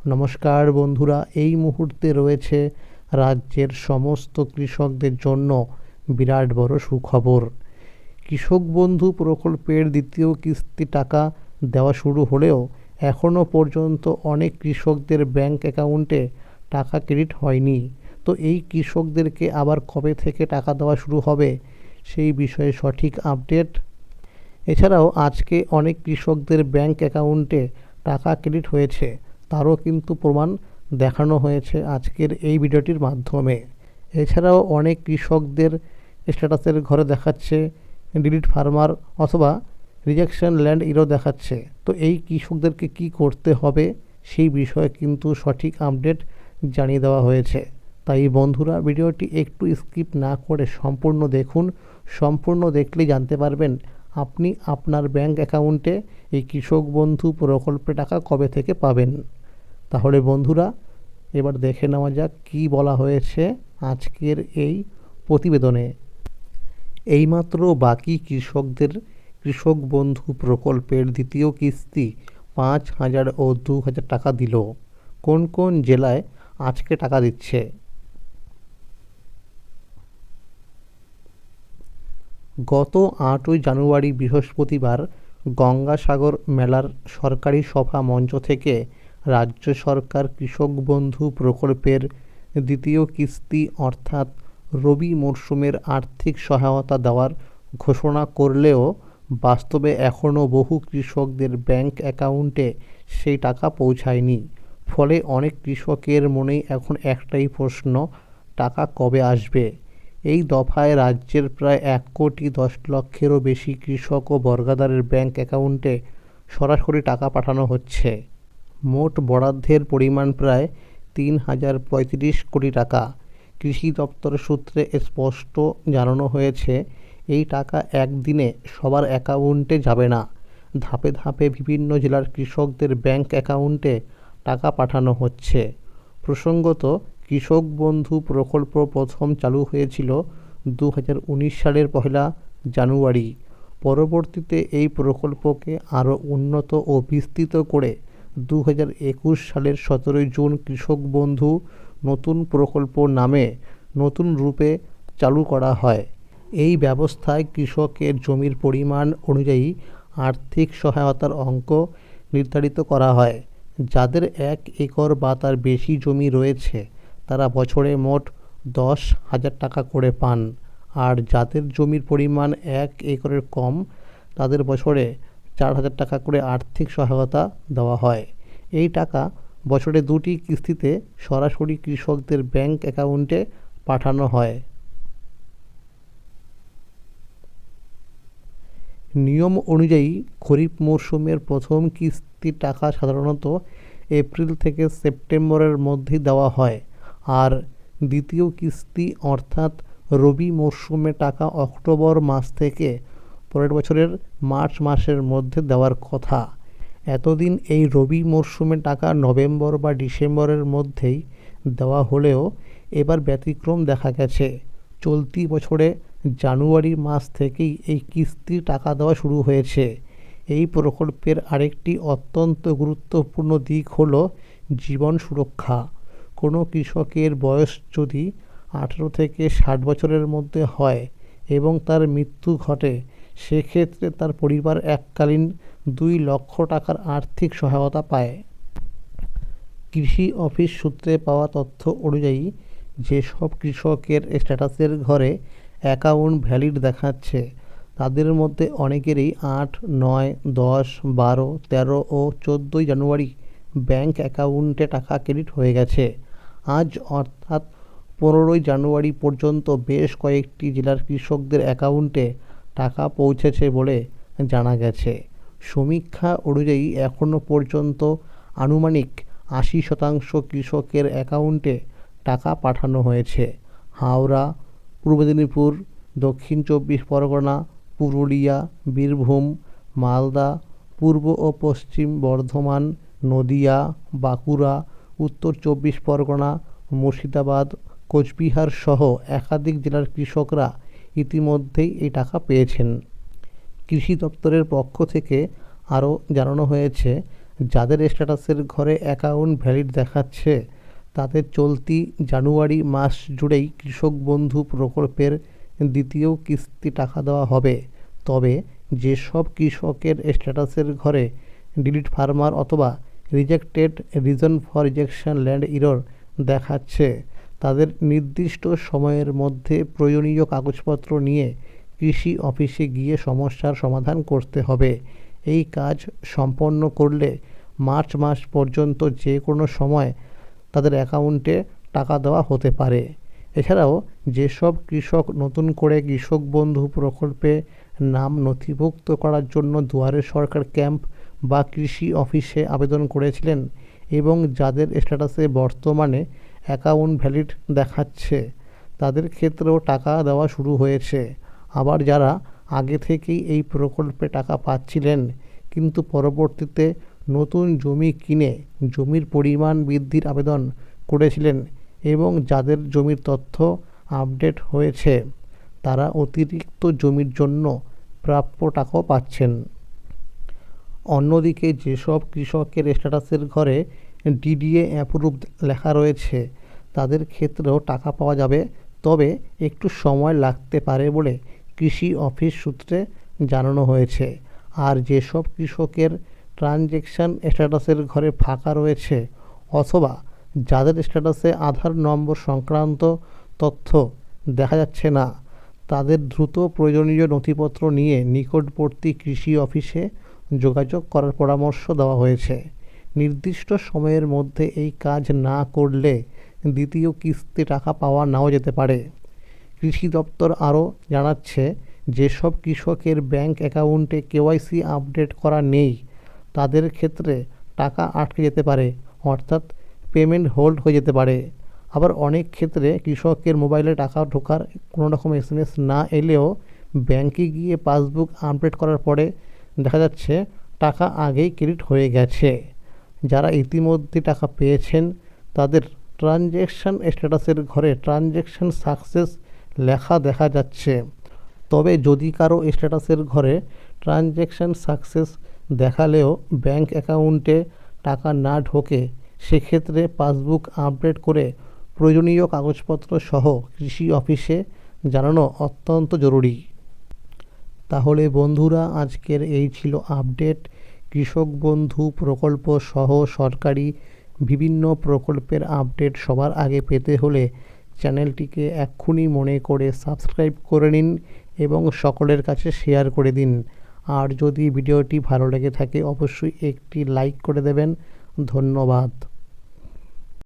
নমস্কার বন্ধুরা, এই মুহূর্তে রয়েছে রাজ্যের সমস্ত কৃষকদের জন্য বিরাট বড় সুখবর। কৃষক বন্ধু প্রকল্পের দ্বিতীয় কিস্তি টাকা দেওয়া শুরু হলেও এখনও পর্যন্ত অনেক কৃষকদের ব্যাংক অ্যাকাউন্টে টাকা ক্রেডিট হয়নি। তো এই কৃষকদেরকে আবার কবে থেকে টাকা দেওয়া শুরু হবে সেই বিষয়ে সঠিক আপডেট। এছাড়াও আজকে অনেক কৃষকদের ব্যাংক অ্যাকাউন্টে টাকা ক্রেডিট হয়েছে, তারও কিন্তু প্রমাণ দেখানো হয়েছে আজকের এই ভিডিওটির মাধ্যমে। এছাড়াও অনেক কৃষকদের স্ট্যাটাসের ঘরে দেখাচ্ছে ডিলিট ফার্মার অথবা রিজেকশন ল্যান্ড ইরো দেখাচ্ছে। তো এই কৃষকদেরকে কি করতে হবে সেই বিষয়ে কিন্তু সঠিক আপডেট জানিয়ে দেওয়া হয়েছে। তাই বন্ধুরা, ভিডিওটি একটু স্কিপ না করে সম্পূর্ণ দেখুন। সম্পূর্ণ দেখলেই জানতে পারবেন আপনি আপনার ব্যাংক অ্যাকাউন্টে এই কৃষক বন্ধু প্রকল্পে টাকা কবে থেকে পাবেন। তাহলে বন্ধুরা, এবার দেখে নেওয়া যাক কী বলা হয়েছে আজকের এই প্রতিবেদনে। এইমাত্র বাকি কৃষকদের কৃষক বন্ধু প্রকল্পের দ্বিতীয় কিস্তি 5,000 ও 2,000 টাকা দিল। কোন কোন জেলায় আজকে টাকা দিচ্ছে? গত 8ই জানুয়ারি বৃহস্পতিবার গঙ্গাসাগর মেলার সরকারি সভা মঞ্চ থেকে রাজ্য সরকার কৃষক বন্ধু প্রকল্পের দ্বিতীয় কিস্তি অর্থাৎ রবি মরশুমের আর্থিক সহায়তা দেওয়ার ঘোষণা করলেও বাস্তবে এখনও বহু কৃষকদের ব্যাংক অ্যাকাউন্টে সেই টাকা পৌঁছায়নি। ফলে অনেক কৃষকের মনেই এখন একটাই প্রশ্ন, টাকা কবে আসবে। এই দফায় রাজ্যের প্রায় 1,10,00,000-এরও বেশি কৃষক ও বর্গাদারের ব্যাংক অ্যাকাউন্টে সরাসরি টাকা পাঠানো হচ্ছে। মোট বরাদ্দের পরিমাণ প্রায় 3,035 কোটি টাকা। কৃষি দপ্তর সূত্রে স্পষ্ট জানানো হয়েছে, এই টাকা একদিনে সবার অ্যাকাউন্টে যাবে না। ধাপে ধাপে বিভিন্ন জেলার কৃষকদের ব্যাংক অ্যাকাউন্টে টাকা পাঠানো হচ্ছে। প্রসঙ্গত, কৃষক বন্ধু প্রকল্প প্রথম চালু হয়েছিল 2019 সালের 1 জানুয়ারি। পরবর্তীতে এই প্রকল্পকে আরও উন্নত ও বিস্তৃত করে 2021 সালের 17 জুন কৃষক বন্ধু নতুন প্রকল্প নামে নতুন রূপে চালু করা হয়। এই ব্যবস্থায় কৃষকের জমির পরিমাণ অনুযায়ী আর্থিক সহায়তার অঙ্ক নির্ধারিত করা হয়। যাদের 1 একর বা তার বেশি জমি রয়েছে তারা বছরে মোট 10,000 টাকা করে পান, আর যাদের জমির পরিমাণ 1 একরের কম তাদের বছরে 4,000 টাকা করে আর্থিক সহায়তা দেওয়া হয়। এই টাকা বছরে 2টি কিস্তিতে সরাসরি কৃষকদের ব্যাংক অ্যাকাউন্টে পাঠানো হয়। নিয়ম অনুযায়ী খরিফ মরশুমের প্রথম কিস্তির টাকা সাধারণত এপ্রিল থেকে সেপ্টেম্বরের মধ্যে দেওয়া হয়, আর দ্বিতীয় কিস্তি অর্থাৎ রবি মরশুমে টাকা অক্টোবর মাস থেকে পরের বছরের মার্চ মাসের মধ্যে দেওয়ার কথা। এতদিন এই রবি মরশুমে টাকা নভেম্বর বা ডিসেম্বরের মধ্যেই দেওয়া হলেও এবার ব্যতিক্রম দেখা গেছে। চলতি বছরে জানুয়ারি মাস থেকেই এই কিস্তির টাকা দেওয়া শুরু হয়েছে। এই প্রকল্পের আরেকটি অত্যন্ত গুরুত্বপূর্ণ দিক হল জীবন সুরক্ষা। কোনো কৃষকের বয়স যদি 18 থেকে 60 বছরের মধ্যে হয় এবং তার মৃত্যু ঘটে, সেক্ষেত্রে তার পরিবার এককালীন 2 লক্ষ টাকার আর্থিক সহায়তা পায়। কৃষি অফিস সূত্রে পাওয়া তথ্য অনুযায়ী যেসব কৃষকের স্ট্যাটাসের ঘরে অ্যাকাউন্ট ভ্যালিড দেখাচ্ছে তাদের মধ্যে অনেকেরই 8, 9, 10, 12, 13 ও 14 জানুয়ারি ব্যাংক অ্যাকাউন্টে টাকা ক্রেডিট হয়ে গেছে। আজ অর্থাৎ 15 জানুয়ারি পর্যন্ত বেশ কয়েকটি জেলার কৃষকদের অ্যাকাউন্টে টাকা পৌঁছেছে বলে জানা গেছে। সমীক্ষা অনুযায়ী এখনও পর্যন্ত আনুমানিক 80% কৃষকের অ্যাকাউন্টে টাকা পাঠানো হয়েছে। হাওড়া, পূর্ব মেদিনীপুর, দক্ষিণ 24 পরগনা, পুরুলিয়া, বীরভূম, মালদা, পূর্ব ও পশ্চিম বর্ধমান, নদিয়া, বাঁকুড়া, উত্তর 24 পরগনা, মুর্শিদাবাদ, কোচবিহার সহ একাধিক জেলার কৃষকরা ইতিমধ্যেই এই টাকা পেয়েছেন। কৃষি দপ্তরের পক্ষ থেকে আরও জানানো হয়েছে, যাদের স্ট্যাটাসের ঘরে অ্যাকাউন্ট ভ্যালিড দেখাচ্ছে তাদের চলতি জানুয়ারি মাস জুড়েই কৃষক বন্ধু প্রকল্পের দ্বিতীয় কিস্তি টাকা দেওয়া হবে। তবে যেসব কৃষকের স্ট্যাটাসের ঘরে ডিলিট ফার্মার অথবা rejected reason for rejection land error দেখাচ্ছে তাদের নির্দিষ্ট সময়ের মধ্যে প্রয়োজনীয় কাগজপত্র নিয়ে কৃষি অফিসে গিয়ে সমস্যার সমাধান করতে হবে। এই কাজ সম্পন্ন করলে মার্চ মাস পর্যন্ত যে কোনো সময় তাদের অ্যাকাউন্টে টাকা দেওয়া হতে পারে। এছাড়াও যেসব কৃষক নতুন করে কৃষক বন্ধু প্রকল্পে নাম নথিভুক্ত করার জন্য দুয়ারে সরকার ক্যাম্প বা কৃষি অফিসে আবেদন করেছিলেন এবং যাদের স্ট্যাটাসে বর্তমানে অ্যাকাউন্ট ভ্যালিড দেখাচ্ছে তাদের ক্ষেত্রেও টাকা দেওয়া শুরু হয়েছে। আবার যারা আগে থেকেই এই প্রকল্পে টাকা পাচ্ছিলেন কিন্তু পরবর্তীতে নতুন জমি কিনে জমির পরিমাণ বৃদ্ধির আবেদন করেছিলেন এবং যাদের জমির তথ্য আপডেট হয়েছে তারা অতিরিক্ত জমির জন্য প্রাপ্য টাকাও পাচ্ছেন। অন্যদিকে যেসব কৃষকের স্ট্যাটাসের ঘরে ডিডিএ অ্যাপ্রুভড লেখা রয়েছে তাদের ক্ষেত্রেও টাকা পাওয়া যাবে, তবে একটু সময় লাগতে পারে বলে কৃষি অফিস সূত্রে জানানো হয়েছে। আর যেসব কৃষকের ট্রানজ্যাকশান স্ট্যাটাসের ঘরে ফাঁকা রয়েছে অথবা যাদের স্ট্যাটাসে আধার নম্বর সংক্রান্ত তথ্য দেখা যাচ্ছে না তাদের দ্রুত প্রয়োজনীয় নথিপত্র নিয়ে নিকটবর্তী কৃষি অফিসে যোগাযোগ করার পরামর্শ দেওয়া হয়েছে। নির্দিষ্ট সময়ের মধ্যে এই কাজ না করলে দ্বিতীয় কিস্তি টাকা পাওয়া নাও যেতে পারে। কৃষি দপ্তর আরও জানাচ্ছে যেসব কৃষকের ব্যাংক অ্যাকাউন্টে কেওয়াইসি আপডেট করা নেই তাদের ক্ষেত্রে টাকা আটকে যেতে পারে, অর্থাৎ পেমেন্ট হোল্ড হয়ে যেতে পারে। আবার অনেক ক্ষেত্রে কৃষকের মোবাইলে টাকা ঢোকার কোনো রকম এসএমএস না এলেও ব্যাংকে গিয়ে পাসবুক আপডেট করার পরে দেখা যাচ্ছে টাকা আগেই ক্রেডিট হয়ে গেছে। যারা ইতিমধ্যে টাকা পেয়েছেন তাদের ট্রানজ্যাকশান স্ট্যাটাসের ঘরে ট্রানজ্যাকশান সাকসেস লেখা দেখা যাচ্ছে। তবে যদি কারো স্ট্যাটাসের ঘরে ট্রানজ্যাকশান সাকসেস দেখালেও ব্যাংক অ্যাকাউন্টে টাকা না ঢোকে সেক্ষেত্রে পাসবুক আপডেট করে প্রয়োজনীয় কাগজপত্র সহ কৃষি অফিসে জানানো অত্যন্ত জরুরি। তাহলে বন্ধুরা আজকের এই ছিল আপডেট। কৃষক বন্ধু প্রকল্প সহ সরকারি বিভিন্ন প্রকল্পের আপডেট সবার আগে পেতে হলে চ্যানেলটিকে এক্ষুনি মনে করে সাবস্ক্রাইব করে নিন এবং সকলের কাছে শেয়ার করে দিন। আর যদি ভিডিওটি ভালো লেগে থাকে অবশ্যই একটি লাইক করে দেবেন। ধন্যবাদ।